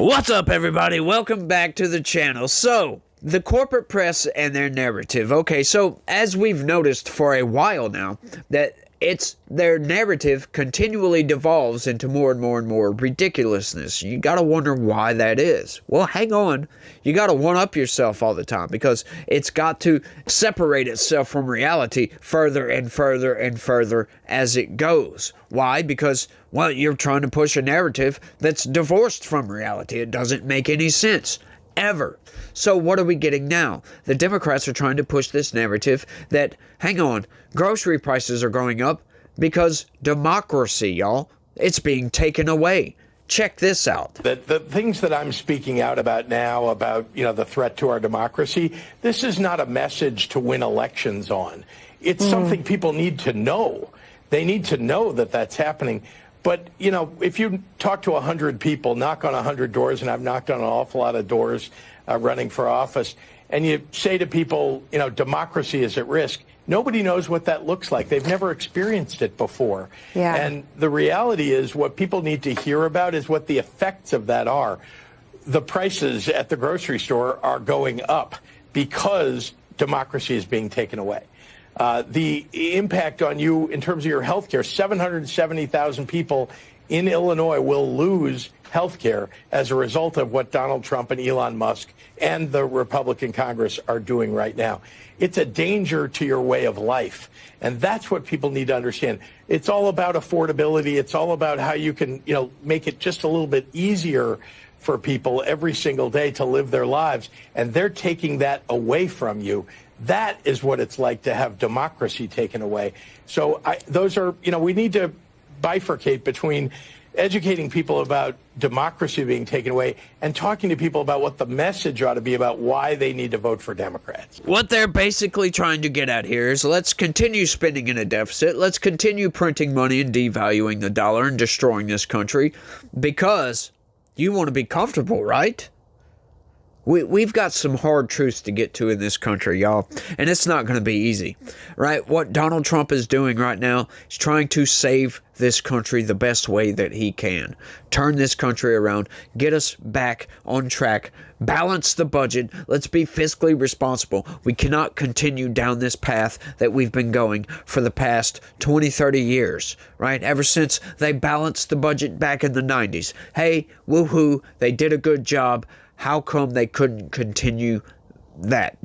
What's up, everybody? Welcome back to the channel. So, the corporate press and their narrative. Okay, so as we've noticed for a while now, that their narrative continually devolves into more and more and more ridiculousness. You gotta wonder why that is. Well, hang on. You gotta one-up yourself all the time because it's got to separate itself from reality further and further and further as it goes. Why? Because, well, you're trying to push a narrative that's divorced from reality. It doesn't make any sense. Ever. So what are we getting now? The Democrats are trying to push this narrative that, hang on, grocery prices are going up because democracy, y'all, it's being taken away. Check this out. The things that I'm speaking out about now about, the threat to our democracy, this is not a message to win elections on. It's something people need to know. They need to know that that's happening. But, if you talk to 100 people, knock on 100 doors, and I've knocked on an awful lot of doors running for office, and you say to people, democracy is at risk, nobody knows what that looks like. They've never experienced it before. Yeah. And the reality is what people need to hear about is what the effects of that are. The prices at the grocery store are going up because democracy is being taken away. The impact on you in terms of your health care, 770,000 people in Illinois will lose health care as a result of what Donald Trump and Elon Musk and the Republican Congress are doing right now. It's a danger to your way of life. And that's what people need to understand. It's all about affordability. It's all about how you can, make it just a little bit easier for people every single day to live their lives. And they're taking that away from you. That is what it's like to have democracy taken away. So we need to bifurcate between educating people about democracy being taken away and talking to people about what the message ought to be about why they need to vote for Democrats. What they're basically trying to get at here is let's continue spending in a deficit. Let's continue printing money and devaluing the dollar and destroying this country because you want to be comfortable, right? We've got some hard truths to get to in this country, y'all, and it's not going to be easy, right? What Donald Trump is doing right now is trying to save this country the best way that he can. Turn this country around, get us back on track, balance the budget. Let's be fiscally responsible. We cannot continue down this path that we've been going for the past 20, 30 years, right? Ever since they balanced the budget back in the 90s. Hey, woohoo, they did a good job. How come they couldn't continue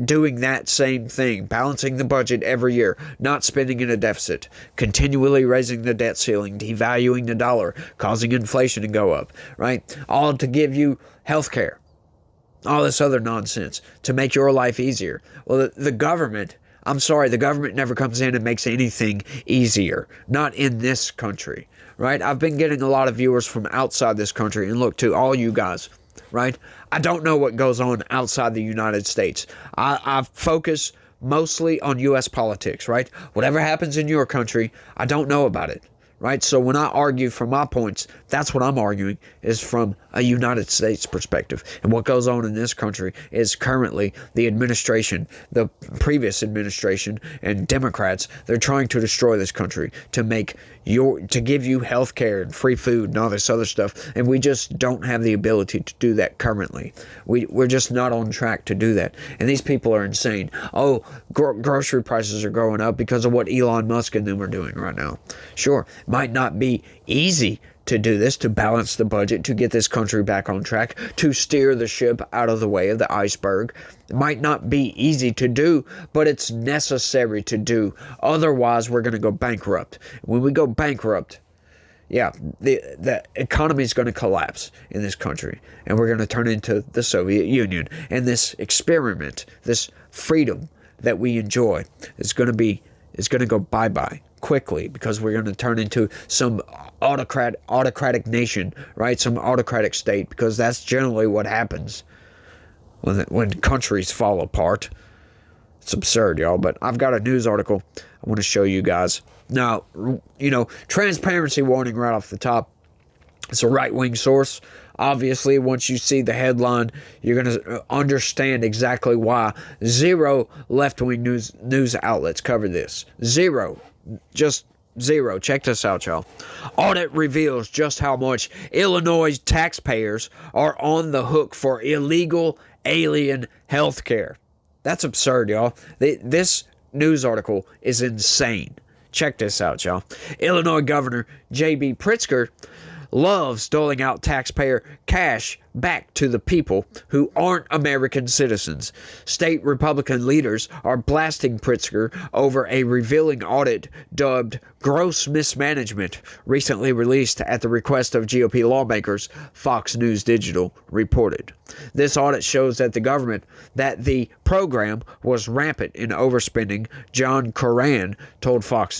doing that same thing, balancing the budget every year, not spending in a deficit, continually raising the debt ceiling, devaluing the dollar, causing inflation to go up, right? All to give you health care, all this other nonsense to make your life easier. Well, the government, I'm sorry, the government never comes in and makes anything easier, not in this country, right? I've been getting a lot of viewers from outside this country, and look, to all you guys, right? I don't know what goes on outside the United States. I focus mostly on U.S. politics, right? Whatever happens in your country, I don't know about it, right? So when I argue from my points, that's what I'm arguing is from a United States perspective. And what goes on in this country is currently the administration, the previous administration and Democrats, they're trying to destroy this country to give you health care and free food and all this other stuff. And we just don't have the ability to do that currently. We're just not on track to do that. And these people are insane. Oh, grocery prices are going up because of what Elon Musk and them are doing right now. Sure, might not be easy to do this, to balance the budget, to get this country back on track, to steer the ship out of the way of the iceberg. It might not be easy to do, but it's necessary to do. Otherwise, we're going to go bankrupt. When we go bankrupt, yeah, the economy is going to collapse in this country, and we're going to turn into the Soviet Union. And this experiment, this freedom that we enjoy, is going to go bye-bye quickly because we're going to turn into some autocratic nation, right? Some autocratic state, because that's generally what happens when countries fall apart. It's absurd, y'all, but I've got a news article I want to show you guys. Now, transparency warning right off the top. It's a right-wing source. Obviously, once you see the headline, you're going to understand exactly why. 0 left-wing news outlets cover this. 0. Just Zero. Check this out, y'all. Audit reveals just how much Illinois taxpayers are on the hook for illegal alien health care. That's absurd, y'all. This news article is insane. Check this out, y'all. Illinois Governor J.B. Pritzker loves doling out taxpayer cash back to the people who aren't American citizens. State Republican leaders are blasting Pritzker over a revealing audit dubbed gross mismanagement, recently released at the request of GOP lawmakers, Fox News Digital reported. This audit shows that the program was rampant in overspending, John Curran told Fox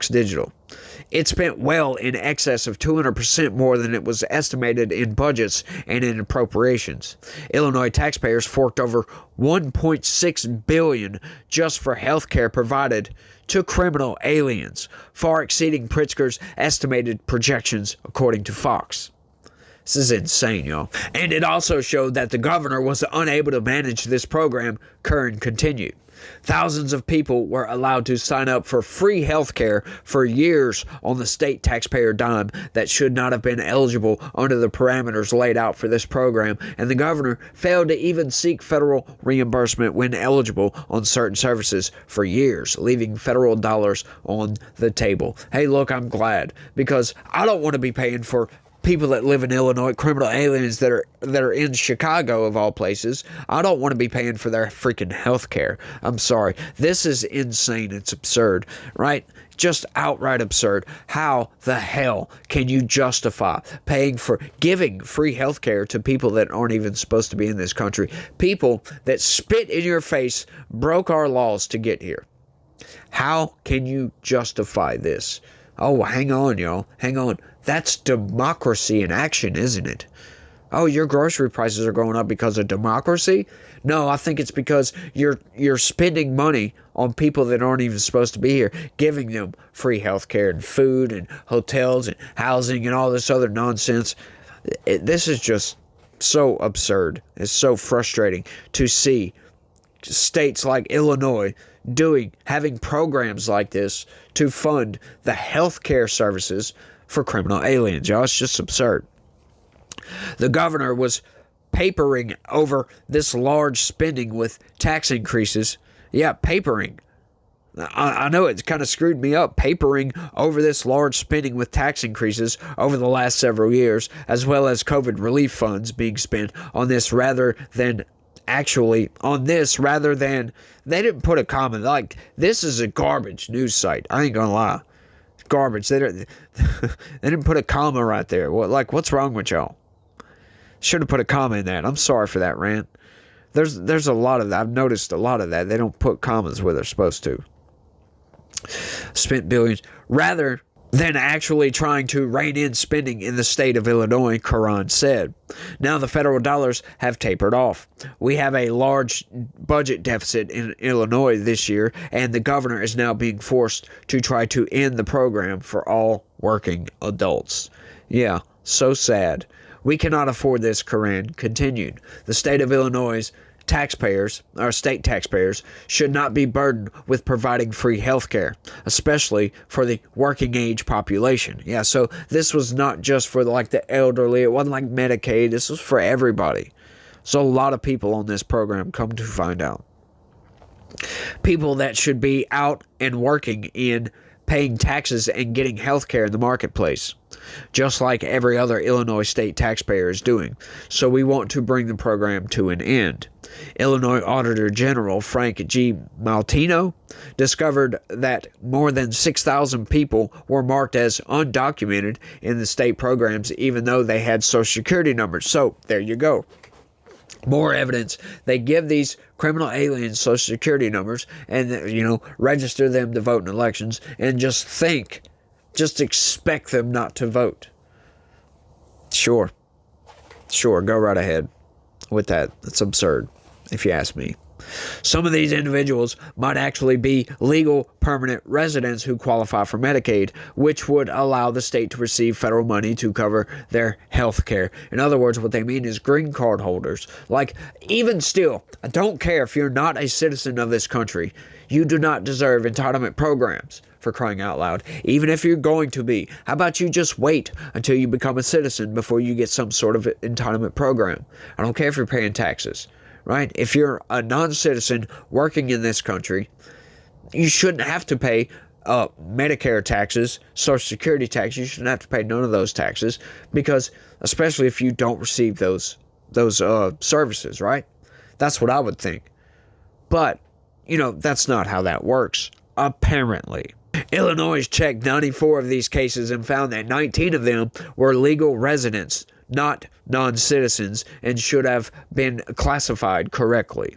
Digital. It spent well in excess of 200% more than it was estimated in budgets and in appropriations. Illinois taxpayers forked over $1.6 billion just for health care provided to criminal aliens, far exceeding Pritzker's estimated projections, according to Fox. This is insane, y'all. And it also showed that the governor was unable to manage this program, Curran continued. Thousands of people were allowed to sign up for free health care for years on the state taxpayer dime that should not have been eligible under the parameters laid out for this program, and the governor failed to even seek federal reimbursement when eligible on certain services for years, leaving federal dollars on the table. Hey, look, I'm glad, because I don't want to be paying for people that live in Illinois, criminal aliens that are in Chicago of all places. I don't want to be paying for their freaking health care. I'm sorry. This is insane. It's absurd, right? Just outright absurd. How the hell can you justify giving free health care to people that aren't even supposed to be in this country? People that spit in your face, broke our laws to get here. How can you justify this? Oh, hang on, y'all. Hang on. That's democracy in action, isn't it? Oh, your grocery prices are going up because of democracy? No, I think it's because you're spending money on people that aren't even supposed to be here, giving them free health care and food and hotels and housing and all this other nonsense. This is just so absurd. It's so frustrating to see states like Illinois having programs like this to fund the health care services for criminal aliens, y'all. It's just absurd. The governor was papering over this large spending with tax increases. Yeah, papering. I know it's kind of screwed me up, papering over this large spending with tax increases over the last several years, as well as COVID relief funds being spent on this rather than they didn't put a comment. Like, this is a garbage news site. I ain't gonna lie. Garbage. They didn't put a comma right there. What's wrong with y'all? Should have put a comma in that. I'm sorry for that rant. There's a lot of that. I've noticed a lot of that. They don't put commas where they're supposed to. Spent billions rather than actually trying to rein in spending in the state of Illinois, Curran said. Now the federal dollars have tapered off. We have a large budget deficit in Illinois this year, and the governor is now being forced to try to end the program for all working adults. Yeah, so sad. We cannot afford this, Curran continued. The state of Illinois' state taxpayers, should not be burdened with providing free health care, especially for the working age population. Yeah, so this was not just for the elderly. It wasn't like Medicaid. This was for everybody. So a lot of people on this program, come to find out. People that should be out and working in paying taxes and getting health care in the marketplace, just like every other Illinois state taxpayer is doing. So we want to bring the program to an end. Illinois Auditor General Frank G. Maltino discovered that more than 6,000 people were marked as undocumented in the state programs, even though they had Social Security numbers. So there you go. More evidence. They give these criminal aliens Social Security numbers and, register them to vote in elections and just expect them not to vote. Sure, go right ahead with that. It's absurd, if you ask me. Some of these individuals might actually be legal permanent residents who qualify for Medicaid, which would allow the state to receive federal money to cover their health care. In other words, what they mean is green card holders. Like, even still, I don't care if you're not a citizen of this country, you do not deserve entitlement programs, for crying out loud. Even if you're going to be, how about you just wait until you become a citizen before you get some sort of entitlement program? I don't care if you're paying taxes. Right? If you're a non-citizen working in this country, you shouldn't have to pay Medicare taxes, Social Security taxes. You shouldn't have to pay none of those taxes, because especially if you don't receive those services, right? That's what I would think. But, that's not how that works, apparently. Illinois checked 94 of these cases and found that 19 of them were legal residents, not non-citizens, and should have been classified correctly.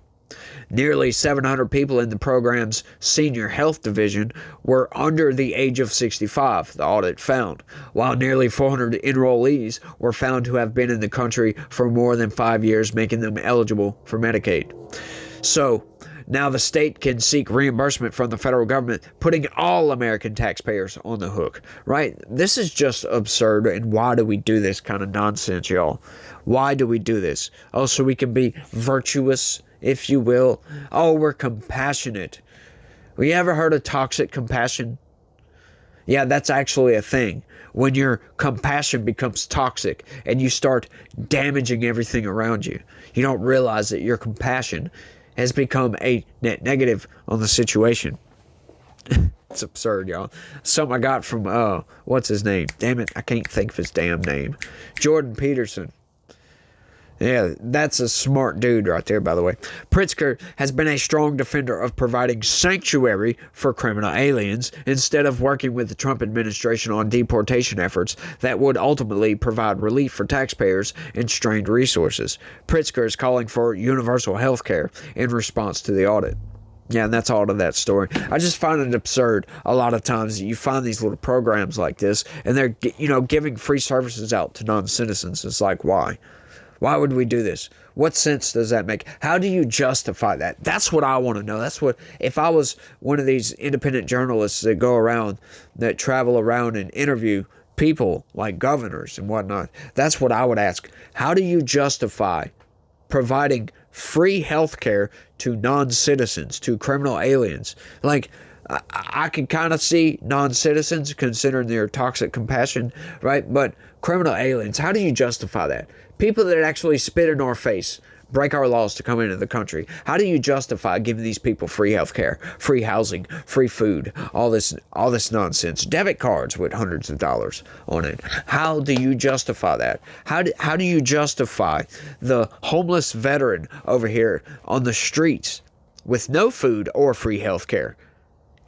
Nearly 700 people in the program's senior health division were under the age of 65, the audit found, while nearly 400 enrollees were found to have been in the country for more than 5 years, making them eligible for Medicaid. So, now the state can seek reimbursement from the federal government, putting all American taxpayers on the hook, right? This is just absurd, and why do we do this kind of nonsense, y'all? Why do we do this? Oh, so we can be virtuous, if you will. Oh, we're compassionate. Have you ever heard of toxic compassion? Yeah, that's actually a thing. When your compassion becomes toxic and you start damaging everything around you, you don't realize that your compassion has become a net negative on the situation. It's absurd, y'all. Something I got from, what's his name? Damn it, I can't think of his damn name. Jordan Peterson. Yeah, that's a smart dude right there, by the way. Pritzker has been a strong defender of providing sanctuary for criminal aliens instead of working with the Trump administration on deportation efforts that would ultimately provide relief for taxpayers and strained resources. Pritzker is calling for universal health care in response to the audit. Yeah, and that's all to that story. I just find it absurd a lot of times that you find these little programs like this, and they're, giving free services out to non-citizens. It's like, why? Why would we do this? What sense does that make? How do you justify that? That's what I want to know. That's what, if I was one of these independent journalists that go around, that travel around and interview people like governors and whatnot, that's what I would ask. How do you justify providing free health care to non-citizens, to criminal aliens? Like, I can kind of see non-citizens considering their toxic compassion, right? But criminal aliens, how do you justify that? People that actually spit in our face, break our laws to come into the country. How do you justify giving these people free health care, free housing, free food, all this nonsense? Debit cards with hundreds of dollars on it. How do you justify that? How do you justify the homeless veteran over here on the streets with no food or free health care?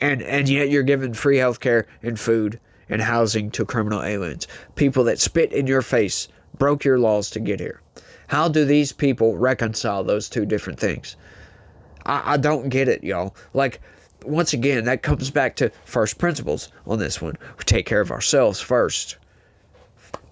And yet you're giving free health care and food and housing to criminal aliens. People that spit in your face, broke your laws to get here. How do these people reconcile those two different things? I don't get it, y'all. Like, once again, that comes back to first principles on this one. We take care of ourselves first.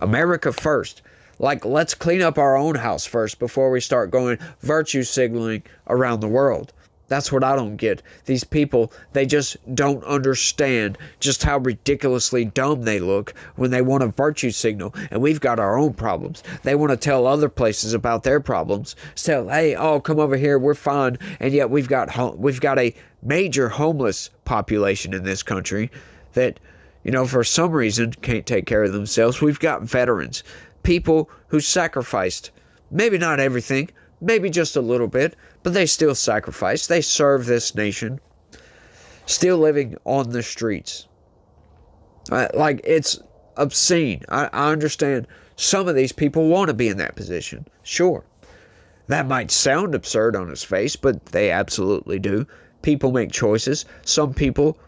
America first. Like, let's clean up our own house first before we start going virtue signaling around the world. That's what I don't get. These people, they just don't understand just how ridiculously dumb they look when they want a virtue signal, and we've got our own problems. They want to tell other places about their problems. Tell, hey, oh, come over here, we're fine. And yet we've got a major homeless population in this country that, for some reason can't take care of themselves. We've got veterans, people who sacrificed, maybe not everything, maybe just a little bit, but they still sacrifice. They serve this nation. Still living on the streets. Like, it's obscene. I understand some of these people want to be in that position. Sure. That might sound absurd on its face, but they absolutely do. People make choices. Some people,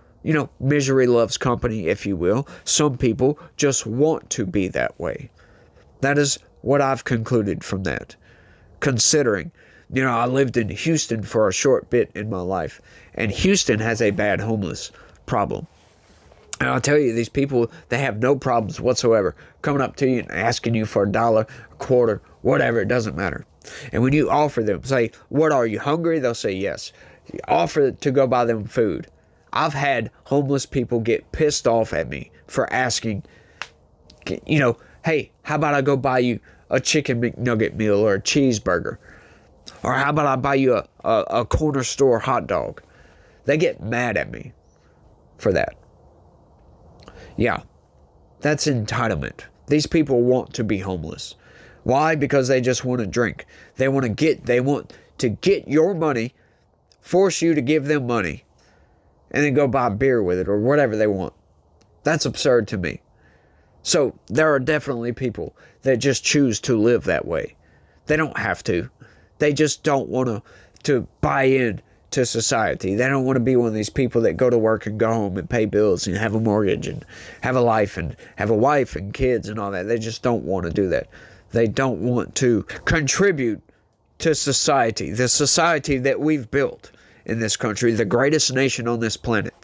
misery loves company, if you will. Some people just want to be that way. That is what I've concluded from that. Considering, I lived in Houston for a short bit in my life, and Houston has a bad homeless problem. And I'll tell you, these people, they have no problems whatsoever coming up to you and asking you for $1, a quarter, whatever, it doesn't matter. And when you offer them, say, what are you, hungry? They'll say yes. You offer to go buy them food. I've had homeless people get pissed off at me for asking, hey, how about I go buy you a chicken McNugget meal or a cheeseburger? Or how about I buy you a corner store hot dog? They get mad at me for that. Yeah, that's entitlement. These people want to be homeless. Why? Because they just want to drink. They want to get your money, force you to give them money, and then go buy beer with it or whatever they want. That's absurd to me. So there are definitely people that just choose to live that way. They don't have to. They just don't want to buy in to society. They don't want to be one of these people that go to work and go home and pay bills and have a mortgage and have a life and have a wife and kids and all that. They just don't want to do that. They don't want to contribute to society, the society that we've built in this country, the greatest nation on this planet.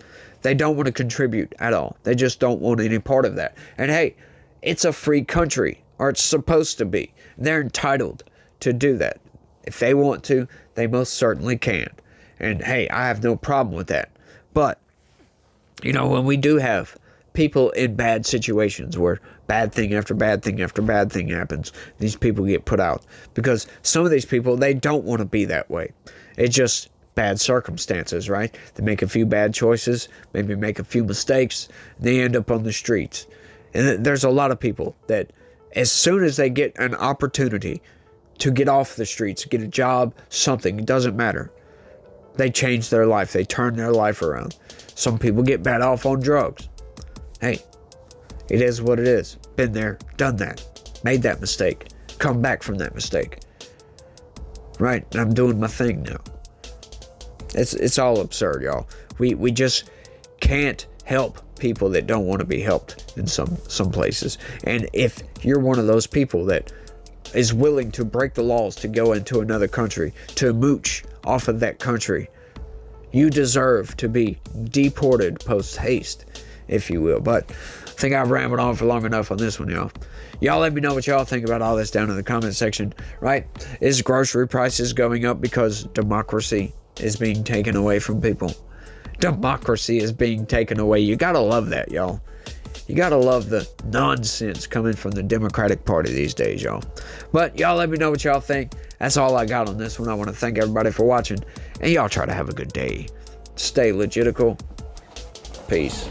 They don't want to contribute at all. They just don't want any part of that. And hey, it's a free country, or it's supposed to be. They're entitled to do that. If they want to, they most certainly can. And hey, I have no problem with that. But, when we do have people in bad situations where bad thing after bad thing after bad thing happens, these people get put out. Because some of these people, they don't want to be that way. It's just bad circumstances, right? They make a few bad choices, maybe make a few mistakes, they end up on the streets. And there's a lot of people that as soon as they get an opportunity to get off the streets, get a job, something, it doesn't matter, they change their life. They turn their life around. Some people get bad off on drugs. Hey, it is what it is. Been there, done that, made that mistake, come back from that mistake. Right? I'm doing my thing now. It's all absurd, y'all. We just can't help people that don't want to be helped in some places. And if you're one of those people that is willing to break the laws to go into another country, to mooch off of that country, you deserve to be deported post haste, if you will. But I think I've rambled on for long enough on this one, y'all. Y'all let me know what y'all think about all this down in the comment section, right? Is grocery prices going up because democracy is being taken away from people? Democracy is being taken away. You gotta love that, y'all. You gotta love the nonsense coming from the Democratic Party these days, y'all. But y'all let me know what y'all think. That's all I got on this one. I want to thank everybody for watching, and y'all try to have a good day. Stay legitical. Peace.